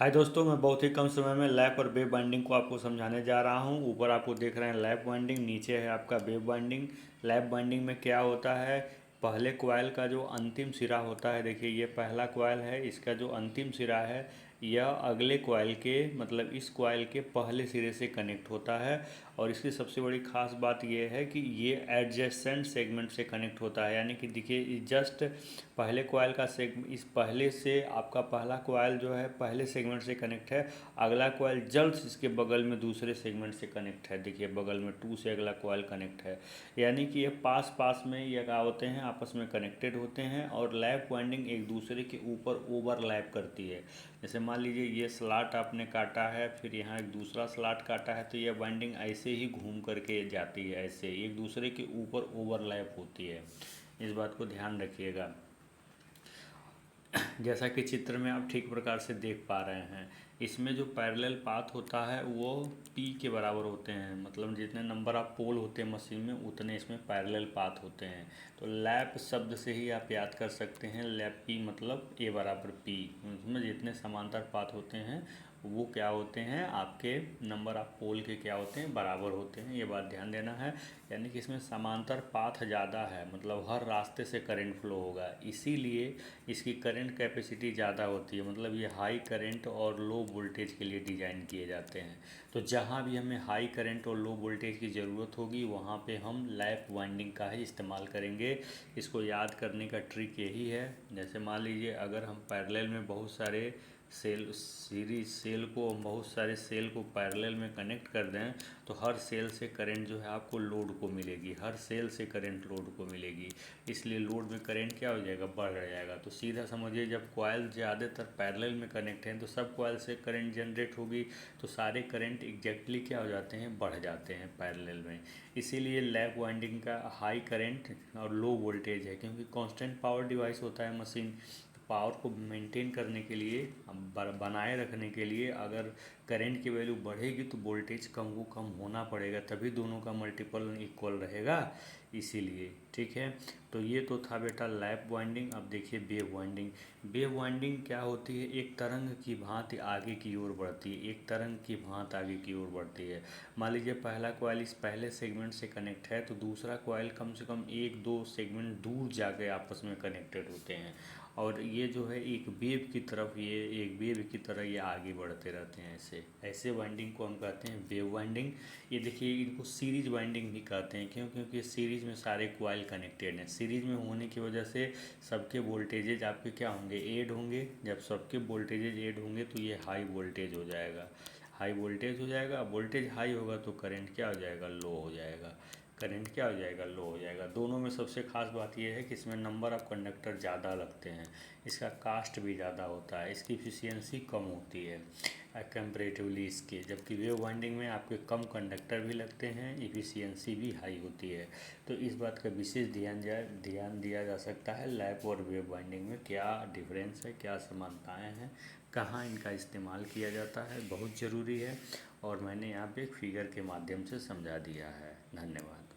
हाय दोस्तों, मैं बहुत ही कम समय में लैप और वेव बाइंडिंग को आपको समझाने जा रहा हूँ। ऊपर आपको देख रहे हैं लैप बाइंडिंग, नीचे है आपका वेव बाइंडिंग। लैप बाइंडिंग में क्या होता है, पहले कॉइल का जो अंतिम सिरा होता है, देखिए ये पहला कॉइल है, इसका जो अंतिम सिरा है यह अगले कॉइल के मतलब इस कॉइल के पहले सिरे से कनेक्ट होता है। और इसकी सबसे बड़ी खास बात यह है कि ये एडजेसेंट सेगमेंट से कनेक्ट होता है, यानी कि देखिए जस्ट पहले कॉइल का इस पहले से आपका पहला कॉइल जो है पहले सेगमेंट से कनेक्ट है, अगला कॉइल जल्द इसके बगल में दूसरे सेगमेंट से कनेक्ट है। देखिए बगल में 2 से अगला कॉइल कनेक्ट है, यानी कि ये पास पास में ये क्या होते हैं, आपस में कनेक्टेड होते हैं। और लैप वाइंडिंग एक दूसरे के ऊपर ओवरलैप करती है। जैसे मान लीजिए ये स्लॉट आपने काटा है, फिर यहाँ एक दूसरा स्लॉट काटा है, तो ये वाइंडिंग ऐसे ही घूम करके जाती है, ऐसे एक दूसरे के ऊपर ओवरलैप होती है। इस बात को ध्यान रखिएगा। जैसा कि चित्र में आप ठीक प्रकार से देख पा रहे हैं, इसमें जो पैरेलल पाथ होता है वो P के बराबर होते हैं, मतलब जितने नंबर ऑफ पोल होते हैं मशीन में उतने इसमें पैरेलल पाथ होते हैं। तो लैप शब्द से ही आप याद कर सकते हैं, लैप P मतलब A बराबर P। उसमें जितने समांतर पाथ होते हैं वो क्या होते हैं, आपके नंबर ऑफ पोल के क्या होते हैं, बराबर होते हैं। ये बात ध्यान देना है। यानी कि इसमें समांतर पाथ ज़्यादा है, मतलब हर रास्ते से करंट फ्लो होगा, इसीलिए इसकी करंट कैपेसिटी ज़्यादा होती है। मतलब ये हाई करंट और लो वोल्टेज के लिए डिज़ाइन किए जाते हैं। तो जहाँ भी हमें हाई करंट और लो वोल्टेज की ज़रूरत होगी वहाँ पे हम लैप वाइंडिंग का ही इस्तेमाल करेंगे। इसको याद करने का ट्रिक यही है। जैसे मान लीजिए अगर हम पैरेलल में बहुत सारे सेल को बहुत सारे सेल को पैरेलल में कनेक्ट कर दें तो हर सेल से करंट जो है आपको लोड को मिलेगी, हर सेल से करंट लोड को मिलेगी। इसलिए लोड में करंट क्या हो जाएगा, बढ़ जाएगा। तो सीधा समझिए, जब कॉइल ज़्यादातर पैरेलल में कनेक्ट हैं तो सब कॉइल से करंट जनरेट होगी, तो सारे करंट एग्जैक्टली क्या हो जाते हैं, बढ़ जाते हैं पैरेलल में। इसीलिए लैप वाइंडिंग का हाई करंट और लो वोल्टेज है, क्योंकि कांस्टेंट पावर डिवाइस होता है मशीन। पावर को मेंटेन करने के लिए, बनाए रखने के लिए अगर करंट की वैल्यू बढ़ेगी तो वोल्टेज कम को कम होना पड़ेगा, तभी दोनों का मल्टीपल इक्वल रहेगा। इसीलिए ठीक है। तो ये तो था बेटा लैप वाइंडिंग। अब देखिए वेव वाइंडिंग। वेव वाइंडिंग क्या होती है, एक तरंग की भांति आगे की ओर बढ़ती है, एक तरंग की भांति आगे की ओर बढ़ती है। मान लीजिए पहला कॉइल इस पहले सेगमेंट से कनेक्ट है, तो दूसरा कॉइल कम से कम 1-2 सेगमेंट दूर जाके आपस में कनेक्टेड होते हैं, और ये जो है एक वेव की तरफ, ये एक वेव की तरह ये आगे बढ़ते रहते हैं। ऐसे ऐसे वाइंडिंग को हम कहते हैं वेव वाइंडिंग। ये देखिए इनको सीरीज वाइंडिंग भी कहते हैं, क्यों, क्योंकि सीरीज में सारे कॉइल कनेक्टेड हैं। सीरीज में होने की वजह से सबके वोल्टेजेज आपके क्या होंगे, ऐड होंगे। जब सबके वोल्टेजेज ऐड होंगे तो ये हाई वोल्टेज हो जाएगा, हाई वोल्टेज हो जाएगा। वोल्टेज हाई होगा तो करंट क्या हो जाएगा, लो हो जाएगा। करंट क्या हो जाएगा, लो हो जाएगा। दोनों में सबसे खास बात यह है कि इसमें नंबर ऑफ कंडक्टर ज़्यादा लगते हैं, इसका कास्ट भी ज़्यादा होता है, इसकी इफिशियंसी कम होती है कंपेरेटिवली इसके। जबकि वेव वाइंडिंग में आपके कम कंडक्टर भी लगते हैं, इफिशियंसी भी हाई होती है। तो इस बात का विशेष ध्यान दिया जा सकता है लैप और वेव वाइंडिंग में क्या डिफरेंस है, क्या समानताएँ हैं, कहाँ इनका इस्तेमाल किया जाता है, बहुत ज़रूरी है। और मैंने यहाँ पे फिगर के माध्यम से समझा दिया है। धन्यवाद।